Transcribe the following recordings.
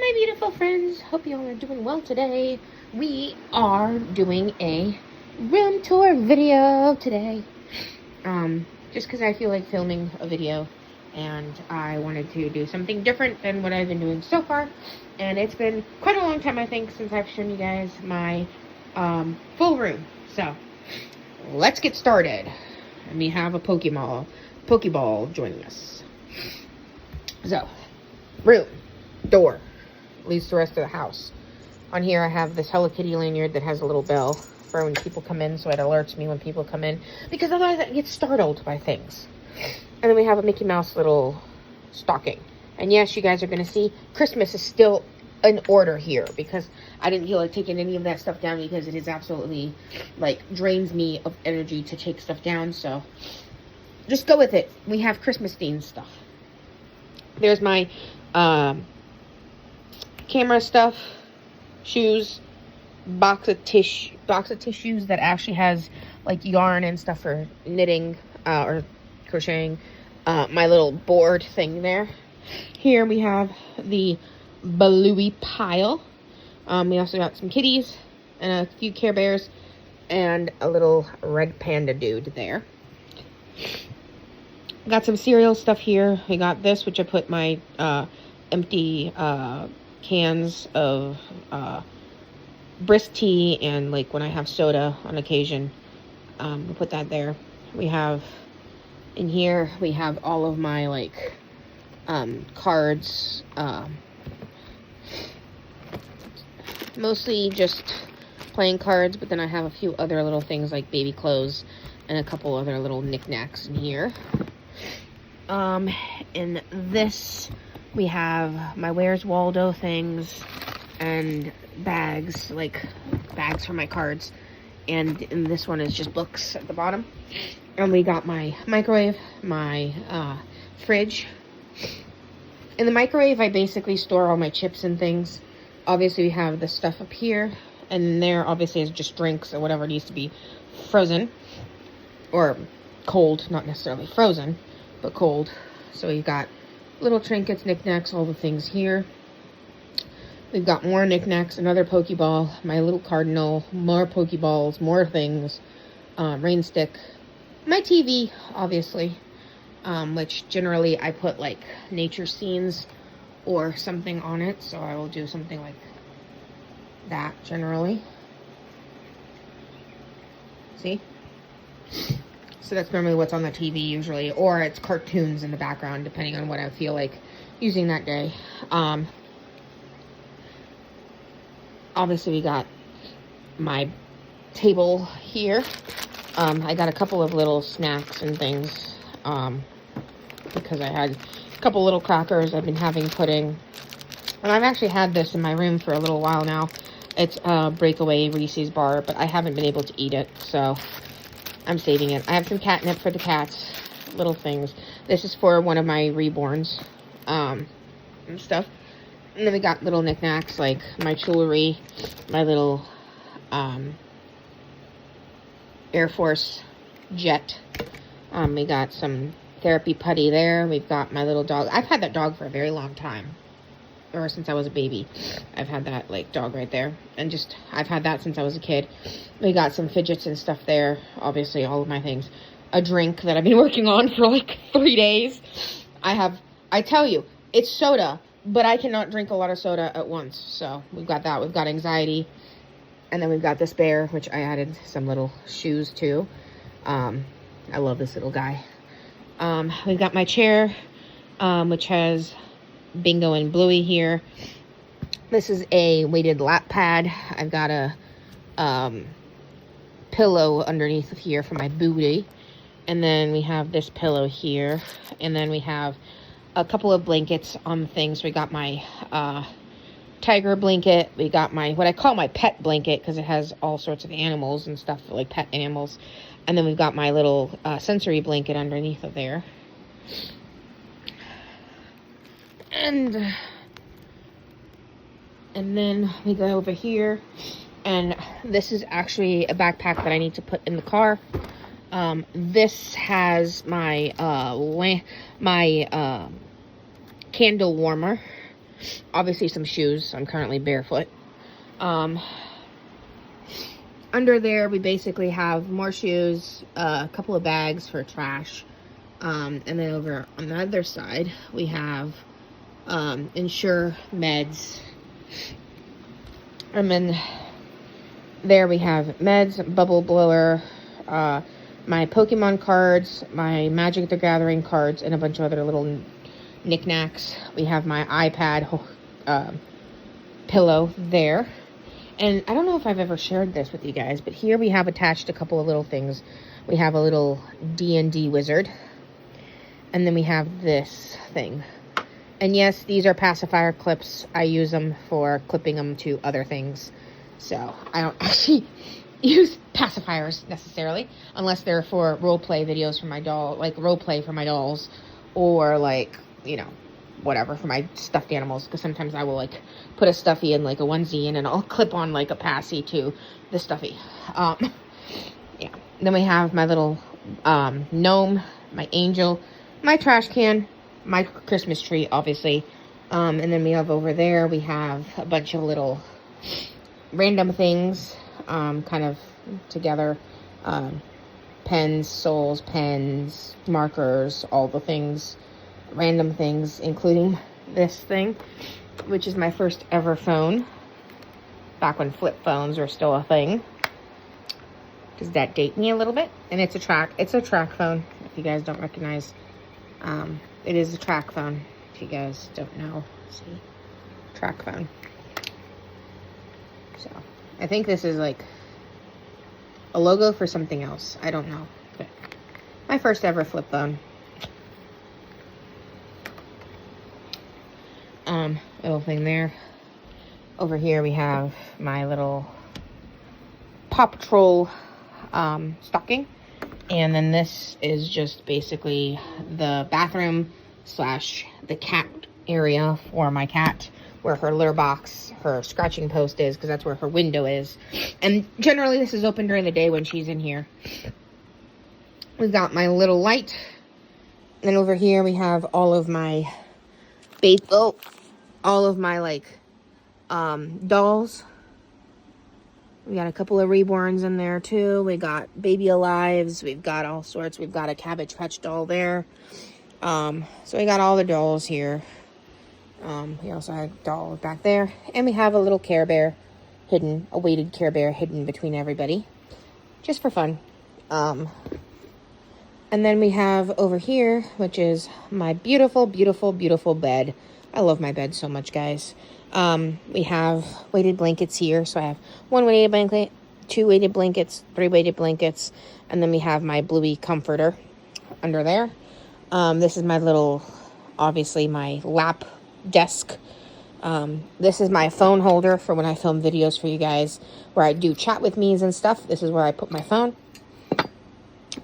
Hi beautiful friends, hope you all are doing well today. We are doing a room tour video today. Just because I feel like filming a video and I wanted to do something different than what I've been doing so far. And it's been quite a long time, I think, since I've shown you guys my full room. So let's get started. And we have a Pokeball joining us. So, room, door, leads to the rest of the house. On here I have this Hello Kitty lanyard that has a little bell for when people come in, so it alerts me when people come in, because otherwise I get startled by things. And then we have a Mickey Mouse little stocking. And yes, you guys are going to see Christmas is still in order here, because I didn't feel like taking any of that stuff down, because it is absolutely, like, drains me of energy to take stuff down, so just go with it. We have Christmas themed stuff. There's my camera stuff, shoes, box of tissues that actually has like yarn and stuff for knitting or crocheting. My little board thing there. Here we have the Balooey pile. We also got some kitties and a few Care Bears and a little red panda dude there. Got some cereal stuff here. We got this, which I put my empty cans of brisk tea and like when I have soda on occasion. We put that there. We have in here, we have all of my like cards. Mostly just playing cards, but then I have a few other little things like baby clothes and a couple other little knickknacks in here. In this, we have my Where's Waldo things and bags, like bags for my cards. And in this one is just books at the bottom. And we got my microwave, my fridge. In the microwave, I basically store all my chips and things. Obviously, we have the stuff up here. And there, obviously, is just drinks or whatever needs to be frozen. Or cold, not necessarily frozen, but cold. So we've got little trinkets, knickknacks, all the things here. We've got more knickknacks, another Pokeball, my little cardinal, more Pokeballs, more things, rain stick, my TV, obviously, which generally I put like nature scenes or something on it, so I will do something like that generally. See? So that's normally what's on the TV usually, or it's cartoons in the background, depending on what I feel like using that day. Obviously, we got my table here. I got a couple of little snacks and things, because I had a couple little crackers. I've been having pudding, and I've actually had this in my room for a little while now. It's a breakaway Reese's bar, but I haven't been able to eat it, so I'm saving it. I have some catnip for the cats, little things. This is for one of my reborns, and stuff. And then we got little knickknacks like my jewelry, my little Air Force jet. We got some therapy putty there. We've got my little dog. I've had that dog for a very long time. Or since I was a baby. I've had that like dog right there. And just, I've had that since I was a kid. We got some fidgets and stuff there. Obviously, all of my things. A drink that I've been working on for like 3 days. I tell you, it's soda, but I cannot drink a lot of soda at once. So we've got that. We've got anxiety. And then we've got this bear, which I added some little shoes to. I love this little guy. We've got my chair, which has Bingo and Bluey here. This is a weighted lap pad. I've got a pillow underneath of here for my booty. And then we have this pillow here. And then we have a couple of blankets on the things. We got my tiger blanket. We got my, what I call my pet blanket, because it has all sorts of animals and stuff, like pet animals. And then we've got my little sensory blanket underneath of there. And then we go over here, and this is actually a backpack that I need to put in the car. This has my candle warmer, Obviously some shoes. I'm currently barefoot. Under there, we basically have more shoes, a couple of bags for trash. And then over on the other side, we have Ensure meds. And then there we have meds, bubble blower, my Pokemon cards, my Magic the Gathering cards, and a bunch of other little knickknacks. We have my iPad pillow there. And I don't know if I've ever shared this with you guys, but here we have attached a couple of little things. We have a little D&D wizard. And then we have this thing. And yes, these are pacifier clips. I use them for clipping them to other things. So I don't actually use pacifiers necessarily, unless they're for roleplay videos for my doll, like roleplay for my dolls, or like, you know, whatever, for my stuffed animals. Because sometimes I will like put a stuffy in like a onesie and then I'll clip on like a passy to the stuffy. Yeah. Then we have my little gnome, my angel, my trash can, my Christmas tree, obviously. And then we have over there, we have a bunch of little random things, kind of together. Pens, souls, pens, markers, all the things, random things, including this thing, which is my first ever phone. Back when flip phones were still a thing. Does that date me a little bit? And it's a track phone, if you guys don't recognize. It is a track phone, if you guys don't know. See, track phone. So, I think this is like a logo for something else. I don't know. But my first ever flip phone. Little thing there. Over here we have my little Paw Patrol stocking. And then this is just basically the bathroom / the cat area for my cat, where her litter box, her scratching post is, because that's where her window is. And generally this is open during the day when she's in here. We've got my little light. And over here we have all of my all of my like dolls. We got a couple of reborns in there too. We got Baby Alives. We've got all sorts. We've got a Cabbage Patch doll there. So we got all the dolls here. We also have a doll back there. And we have a little Care Bear hidden, a weighted Care Bear hidden between everybody. Just for fun. And then we have over here, which is my beautiful, beautiful, beautiful bed. I love my bed so much, guys. We have weighted blankets here. So I have 1 weighted blanket, 2 weighted blankets, 3 weighted blankets, and then we have my bluey comforter under there. This is my little, obviously my lap desk. This is my phone holder for when I film videos for you guys where I do chat with me's and stuff. This is where I put my phone.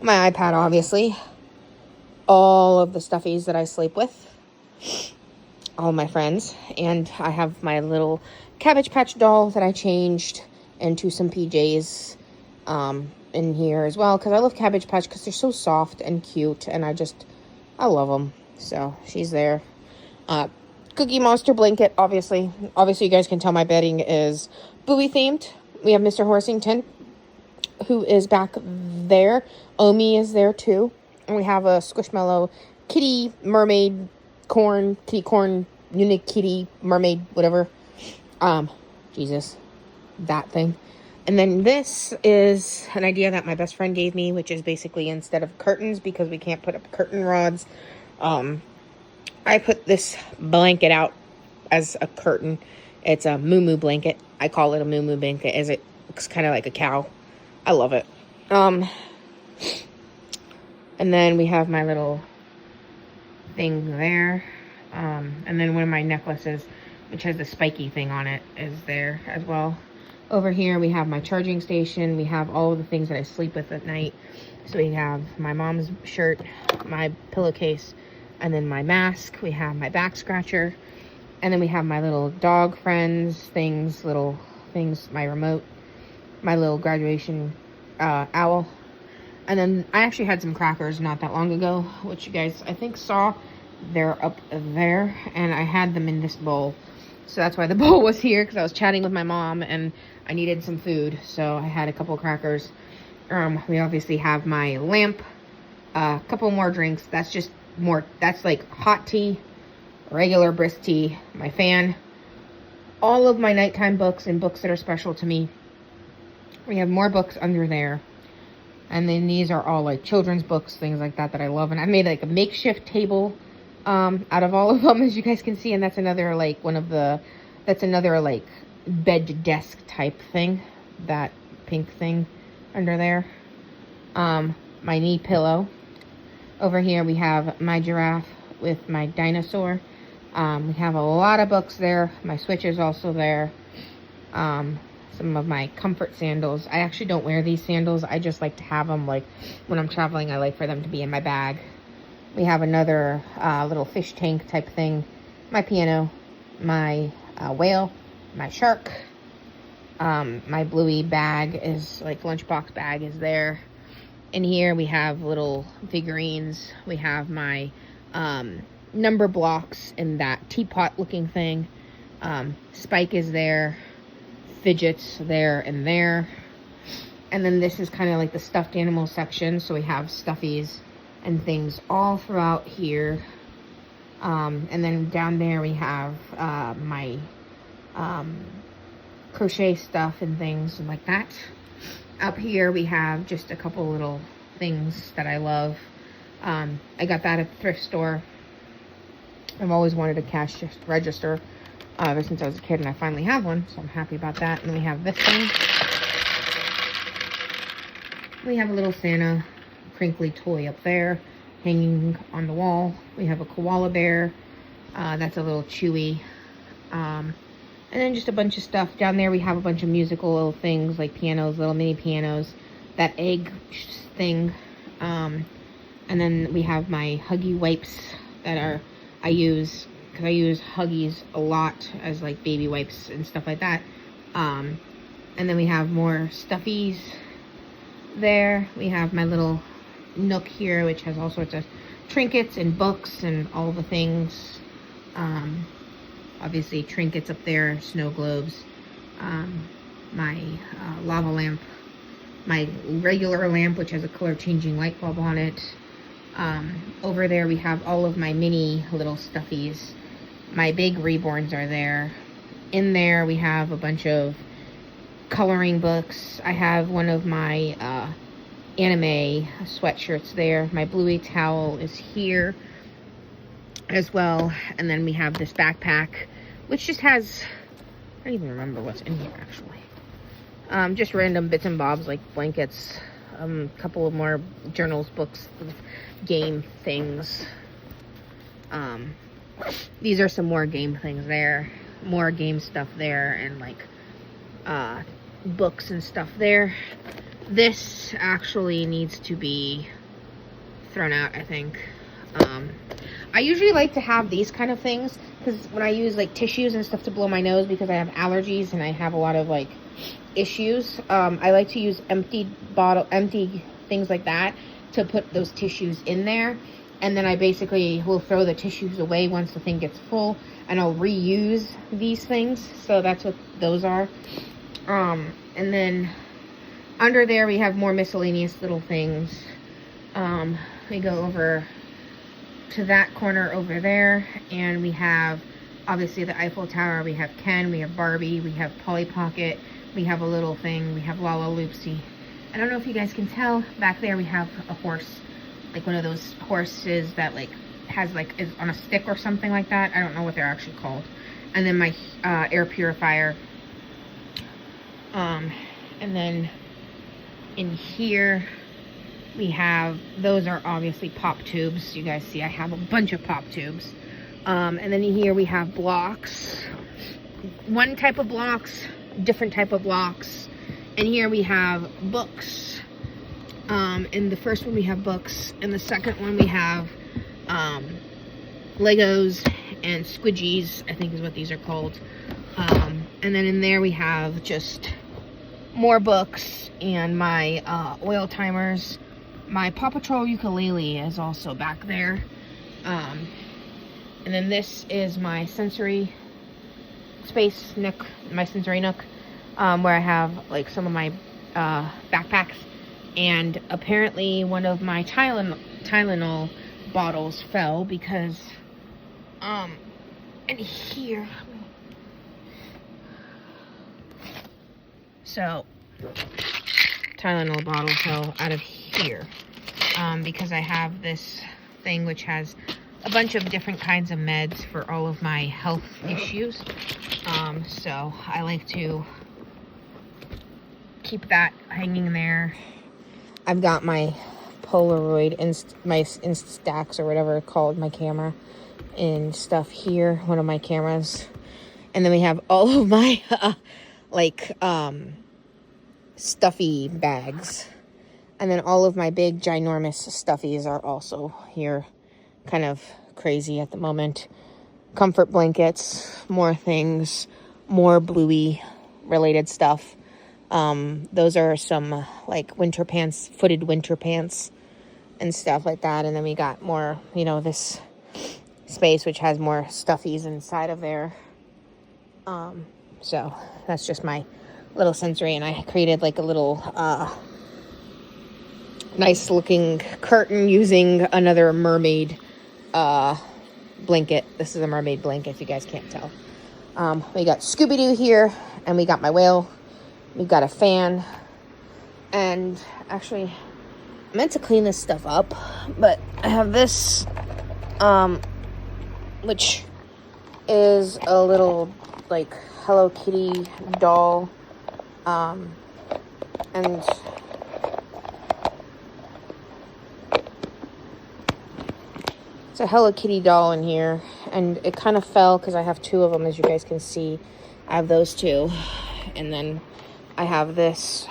My iPad, obviously. All of the stuffies that I sleep with. All my friends. And I have my little Cabbage Patch doll that I changed into some PJs in here as well, because I love Cabbage Patch because they're so soft and cute, and I love them. So she's there. Cookie Monster blanket, obviously you guys can tell my bedding is Bowie themed. We have Mr. Horsington, who is back there. Omi is there too. And we have a Squishmallow kitty mermaid kitty corn, unique kitty, mermaid, whatever. Jesus, that thing. And then this is an idea that my best friend gave me, which is basically instead of curtains, because we can't put up curtain rods, I put this blanket out as a curtain. It's a moo blanket. I call it a moo blanket, as it looks kind of like a cow. I love it. And then we have my little thing there. And then one of my necklaces, which has the spiky thing on it, is there as well. Over here we have my charging station. We have all of the things that I sleep with at night. So we have my mom's shirt, my pillowcase, and then my mask. We have my back scratcher. And then we have my little dog friends little things, my remote, my little graduation owl. And then I actually had some crackers not that long ago, which you guys, I think, saw They're up there, and I had them in this bowl. So that's why the bowl was here, because I was chatting with my mom and I needed some food. So I had a couple crackers. We obviously have my lamp, a couple more drinks. That's just more, that's like hot tea, regular brisk tea, my fan, all of my nighttime books and books that are special to me. We have more books under there. And then these are all like children's books, things like that I love. And I made like a makeshift table out of all of them, as you guys can see. And that's another like that's another like bed desk type thing, that pink thing under there. My knee pillow. Over here we have my giraffe with my dinosaur. We have a lot of books there. My Switch is also there. Some of my comfort sandals. I actually don't wear these sandals. I just like to have them, like when I'm traveling, I like for them to be in my bag. We have another little fish tank type thing. My piano, my whale, my shark. My bluey bag is like lunchbox bag is there. In here we have little figurines. We have my number blocks in that teapot looking thing. Spike is there. Fidgets there and there. And then this is kind of like the stuffed animal section. So we have stuffies and things all throughout here. And then down there we have my crochet stuff and things like that. Up here we have just a couple little things that I love. I got that at the thrift store. I've always wanted a cash register ever since I was a kid, and I finally have one, so I'm happy about that. And we have this thing. We have a little Santa crinkly toy up there hanging on the wall. We have a koala bear. That's a little chewy. And then just a bunch of stuff. Down there we have a bunch of musical little things like pianos, little mini pianos. That egg thing. And then we have my Huggy wipes that I use, because I use Huggies a lot as like baby wipes and stuff like that. And then we have more stuffies there. We have my little nook here, which has all sorts of trinkets and books and all the things. Obviously trinkets up there, snow globes, my lava lamp, my regular lamp, which has a color changing light bulb on it. Over there we have all of my mini little stuffies. My big reborns are there. In there we have a bunch of coloring books. I have one of my anime sweatshirts there. My Bluey towel is here as well. And then we have this backpack, which just has, I don't even remember what's in here actually. Just random bits and bobs like blankets, a couple of more journals, books, game things. These are some more game things there, more game stuff there, and like books and stuff there. This actually needs to be thrown out, I think. I usually like to have these kind of things because when I use like tissues and stuff to blow my nose, because I have allergies and I have a lot of like issues, I like to use empty things like that to put those tissues in there. And then I basically will throw the tissues away once the thing gets full, and I'll reuse these things. So that's what those are. And then under there we have more miscellaneous little things. We go over to that corner over there, and we have obviously the Eiffel Tower. We have Ken, we have Barbie, we have Polly Pocket, we have a little thing, we have Lala Loopsy. I don't know if you guys can tell, back there we have a horse, like one of those horses that like has like is on a stick or something like that. I don't know what they're actually called. And then my air purifier. And then in here we have, those are obviously pop tubes. You guys see I have a bunch of pop tubes. And then in here we have blocks. One type of blocks, different type of blocks. And here we have books. In the first one we have books. In the second one we have Legos and squidgies, I think is what these are called. And then in there we have just more books and my oil timers. My Paw Patrol ukulele is also back there. And then this is my sensory space nook, my sensory nook, where I have like some of my backpacks. And apparently one of my Tylenol bottles fell because, and here, so Tylenol bottle fell out of here, because I have this thing which has a bunch of different kinds of meds for all of my health issues. So I like to keep that hanging there. I've got my Polaroid, my Instax or whatever it's called, my camera and stuff here, one of my cameras. And then we have all of my, stuffy bags. And then all of my big, ginormous stuffies are also here. Kind of crazy at the moment. Comfort blankets, more things, more Bluey related stuff. Those are some like winter pants, footed winter pants and stuff like that. And then we got more, this space which has more stuffies inside of there. So that's just my little sensory. And I created like a little nice looking curtain using another mermaid blanket. This is a mermaid blanket, if you guys can't tell. We got Scooby-Doo here, and we got my whale. We've got a fan. And actually, I meant to clean this stuff up, but I have this, which is a little, like, Hello Kitty doll. And it's a Hello Kitty doll in here, and it kind of fell because I have two of them, as you guys can see. I have those two, and then I have this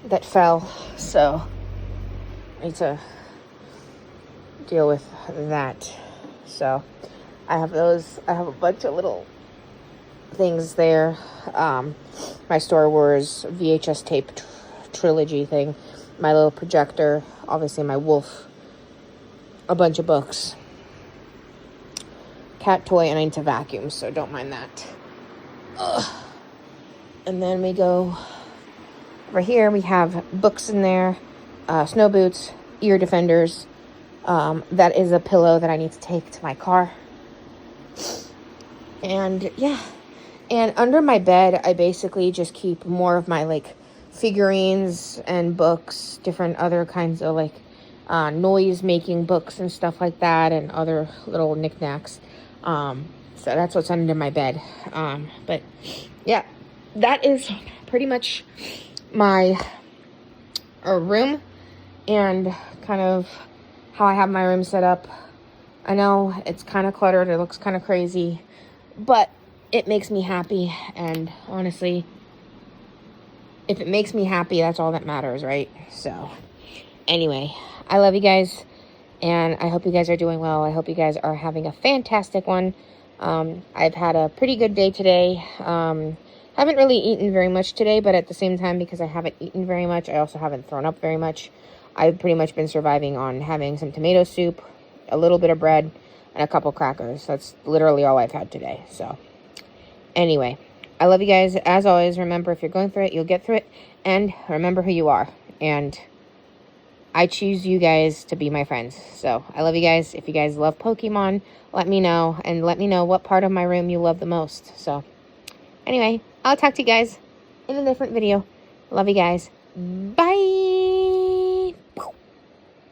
that fell, so I need to deal with that. So I have those. I have a bunch of little things there. My Star Wars VHS tape trilogy thing, my little projector, obviously my wolf, a bunch of books, cat toy, and I need to vacuum, so don't mind that. Ugh. And then we go over here. We have books in there, snow boots, ear defenders. That is a pillow that I need to take to my car. And yeah. And under my bed, I basically just keep more of my, like, figurines and books, different other kinds of, like, noise-making books and stuff like that, and other little knickknacks. So that's what's under my bed. But, yeah, that is pretty much my room and kind of how I have my room set up. I know it's kind of cluttered. It looks kind of crazy, but it makes me happy, and honestly, if it makes me happy, that's all that matters, right? So, anyway, I love you guys, and I hope you guys are doing well. I hope you guys are having a fantastic one. I've had a pretty good day today. Haven't really eaten very much today, but at the same time, because I haven't eaten very much, I also haven't thrown up very much. I've pretty much been surviving on having some tomato soup, a little bit of bread, and a couple crackers. That's literally all I've had today, so anyway, I love you guys. As always, remember, if you're going through it, you'll get through it. And remember who you are. And I choose you guys to be my friends. So, I love you guys. If you guys love Pokemon, let me know. And let me know what part of my room you love the most. So, anyway, I'll talk to you guys in a different video. Love you guys. Bye!